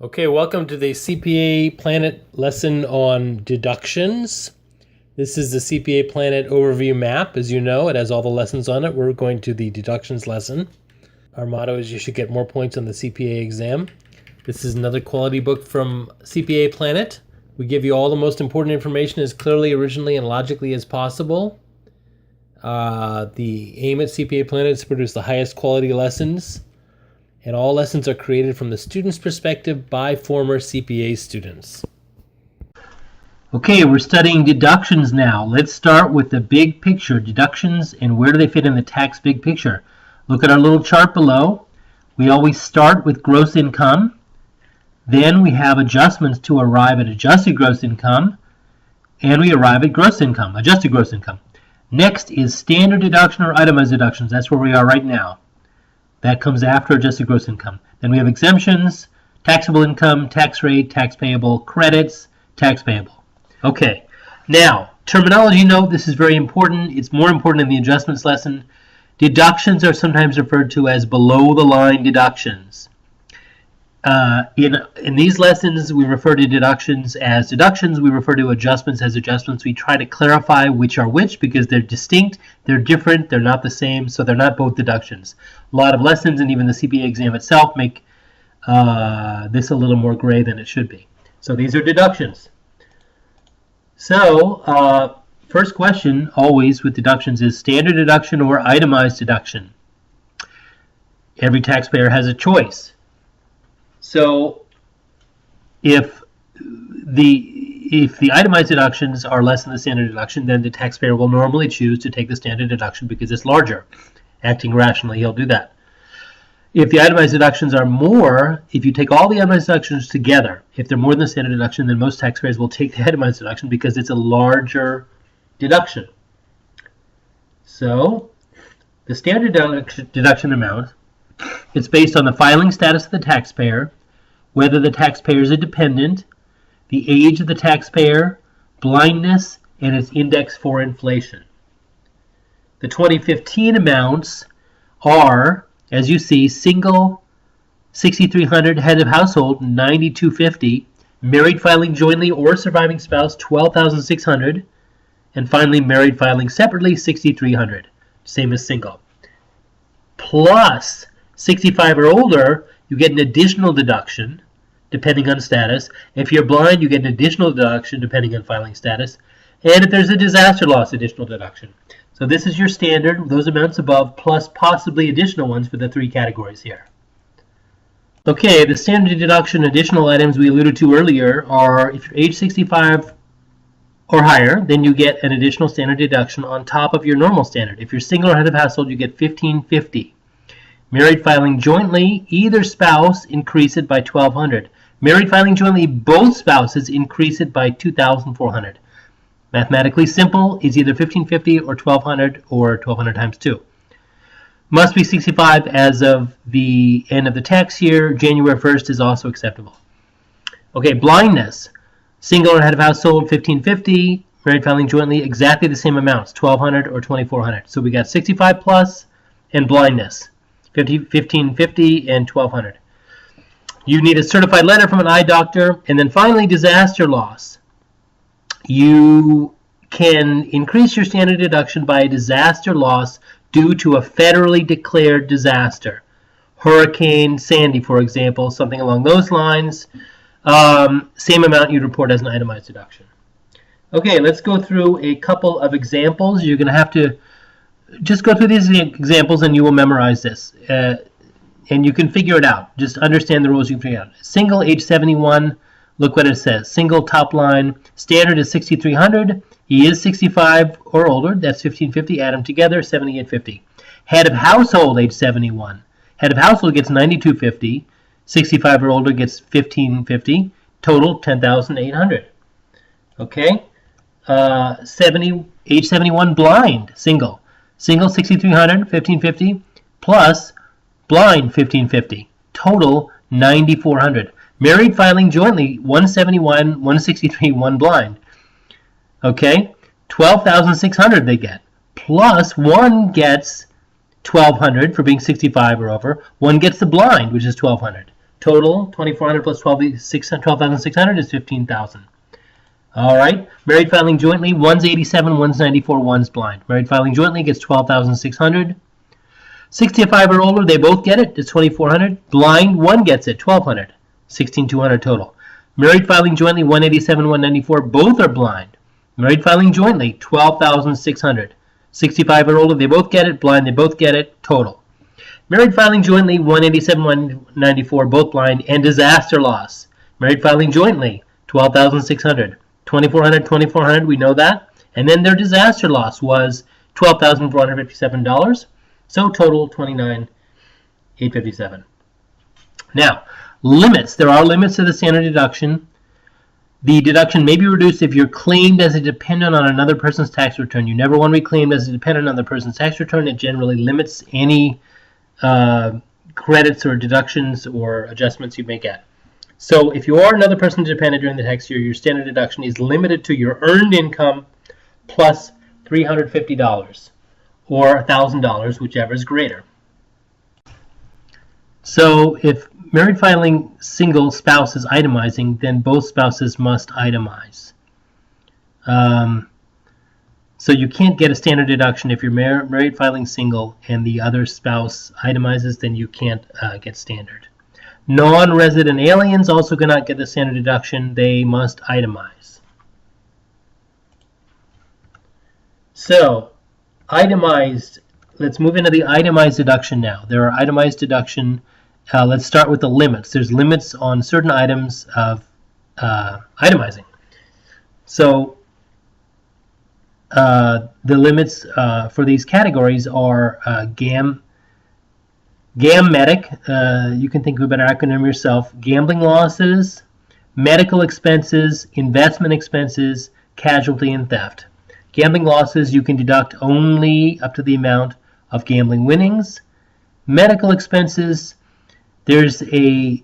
Okay, welcome to the CPA Planet lesson on deductions. This is the CPA Planet overview map. As you know, it has all the lessons on it. We're going to the deductions lesson. Our motto is you should get more points on the CPA exam. This is another quality book from CPA Planet. We give you all the most important information as clearly, originally, and logically as possible. The aim at CPA Planet is to produce the highest quality lessons. And all lessons are created from the student's perspective by former CPA students. Okay, we're studying deductions now. Let's start with the big picture, deductions, and where do they fit in the tax big picture. Look at our little chart below. We always start with gross income. Then we have adjustments to arrive at adjusted gross income. And we arrive at gross income, adjusted gross income. Next is standard deduction or itemized deductions. That's where we are right now. That comes after adjusted gross income. Then we have exemptions, taxable income, tax rate, tax payable, credits, tax payable. Okay, now, terminology note, this is very important. It's more important in the adjustments lesson. Deductions are sometimes referred to as below-the-line deductions. In these lessons, we refer to deductions as deductions. We refer to adjustments as adjustments. We try to clarify which are which because they're distinct, they're different, they're not the same, so they're not both deductions. A lot of lessons and even the CPA exam itself make this a little more gray than it should be. So these are deductions. So first question always with deductions is standard deduction or itemized deduction. Every taxpayer has a choice. So if the itemized deductions are less than the standard deduction, then the taxpayer will normally choose to take the standard deduction because it's larger. Acting rationally, he'll do that. If the itemized deductions are more, if you take all the itemized deductions together, if they're more than the standard deduction, then most taxpayers will take the itemized deduction because it's a larger deduction. So the standard deduction amount, it's based on the filing status of the taxpayer, whether the taxpayer is a dependent, the age of the taxpayer, blindness, and its index for inflation. The 2015 amounts are, as you see, single 6,300, head of household 9,250, married filing jointly or surviving spouse 12,600, and finally married filing separately 6,300, same as single. Plus 65 or older, you get an additional deduction depending on status. If you're blind, you get an additional deduction depending on filing status. And if there's a disaster loss, additional deduction. So this is your standard, those amounts above, plus possibly additional ones for the three categories here. Okay, the standard deduction additional items we alluded to earlier are if you're age 65 or higher, then you get an additional standard deduction on top of your normal standard. If you're single or head of household, you get 1,550. Married filing jointly, either spouse increase it by 1,200. Married filing jointly, both spouses increase it by 2,400. Mathematically simple is either 1,550 or 1,200 or 1,200 times 2. Must be 65 as of the end of the tax year. January 1st is also acceptable. Okay, blindness. Single or head of household, 1,550. Married filing jointly, exactly the same amounts, 1,200 or 2,400. So we got 65 plus and blindness. 1,550 and 1,200. You need a certified letter from an eye doctor. And then finally, disaster loss. You can increase your standard deduction by a disaster loss due to a federally declared disaster. Hurricane Sandy, for example, something along those lines. Same amount you'd report as an itemized deduction. Okay, let's go through a couple of examples. You're going to have to just go through these examples and you will memorize this. And you can figure it out. Just understand the rules, you can figure it out. Single, age 71, look what it says. Single, top line, standard is 6,300. He is 65 or older. That's 1,550. Add them together, 7,850. Head of household, age 71. Head of household gets 9,250. 65 or older gets 1,550. Total, 10,800. Okay. Age 71, blind, single. Single 6,300, 1,550, plus blind 1,550. Total 9,400. Married filing jointly 171, 163, 1 blind. Okay, 12,600 they get. Plus one gets 1,200 for being 65 or over. One gets the blind, which is 1,200. Total 2,400 plus 12,600 is 15,000. All right. Married filing jointly, one's 87, one's 94, one's blind. Married filing jointly gets 12,600. 65 or older, they both get it. It's 2,400. Blind, one gets it, 1,200. 16,200 total. Married filing jointly, 187, 194, both are blind. Married filing jointly, 12,600. 65 or older, they both get it. Blind, they both get it. Total. Married filing jointly, 187, 194, both blind, and disaster loss. Married filing jointly, 12,600. 2,400, 2,400, we know that. And then their disaster loss was $12,457. So total, $29,857. Now, limits. There are limits to the standard deduction. The deduction may be reduced if you're claimed as a dependent on another person's tax return. You never want to be claimed as a dependent on the person's tax return. It generally limits any credits or deductions or adjustments you may get. So if you are another person's dependent during the tax year, your standard deduction is limited to your earned income plus $350 or $1,000, whichever is greater. So if married filing single spouse is itemizing, then both spouses must itemize. So you can't get a standard deduction if you're married filing single and the other spouse itemizes, then you can't get standard. Non-resident aliens also cannot get the standard deduction. They must itemize. So, itemized, let's move into the itemized deduction now. There are itemized deduction. Let's start with the limits. There's limits on certain items of itemizing. So, the limits for these categories are GAMMEDIC, you can think of a better acronym yourself, gambling losses, medical expenses, investment expenses, casualty, and theft. Gambling losses you can deduct only up to the amount of gambling winnings. Medical expenses, there's a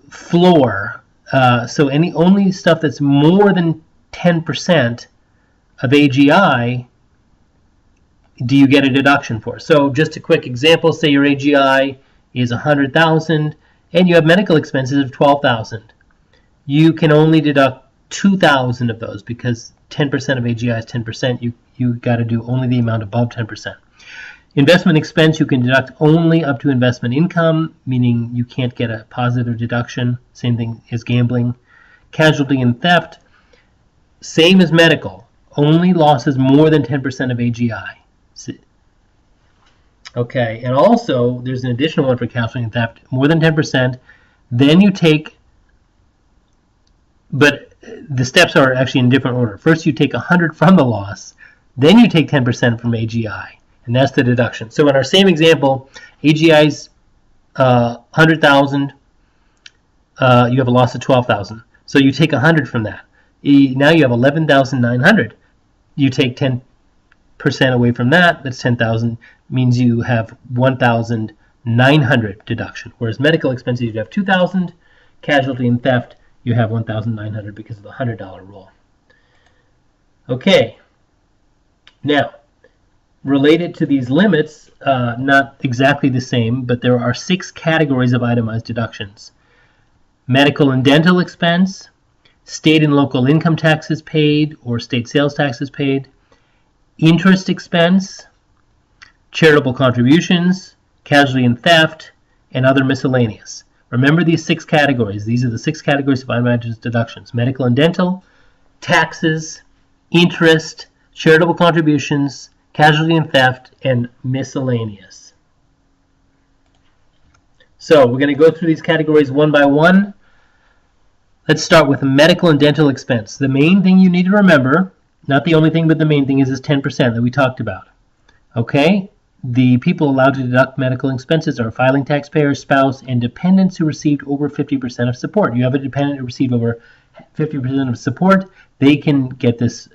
floor, so only stuff that's more than 10% of AGI do you get a deduction for. So just a quick example, say your AGI is 100,000 and you have medical expenses of 12,000. You can only deduct 2,000 of those because 10% of AGI is 10%. You got to do only the amount above 10%. Investment expense you can deduct only up to investment income, meaning you can't get a positive deduction. Same thing as gambling. Casualty and theft, same as medical, only losses more than 10% of AGI. Okay, and also there's an additional one for casualty and theft, more than 10%. Then you take, but the steps are actually in different order. First you take 100 from the loss, then you take 10% from AGI, and that's the deduction. So in our same example, AGI's 100,000, you have a loss of 12,000. So you take 100 from that. Now you have 11,900. You take 10% away from that, that's 10,000, means you have 1,900 deduction. Whereas medical expenses, you have 2,000. Casualty and theft, you have 1,900 because of the $100 rule. Okay. Now, related to these limits, not exactly the same, but there are 6 categories of itemized deductions. Medical and dental expense, state and local income taxes paid or state sales taxes paid, interest expense, charitable contributions, casualty and theft, and other miscellaneous. Remember these 6 categories. These are the 6 categories of itemized deductions. Medical and dental, taxes, interest, charitable contributions, casualty and theft, and miscellaneous. So we're going to go through these categories one by one. Let's start with medical and dental expense. The main thing you need to remember, not the only thing, but the main thing is this 10% that we talked about. Okay? The people allowed to deduct medical expenses are filing taxpayer, spouse, and dependents who received over 50% of support. You have a dependent who received over 50% of support, they can get this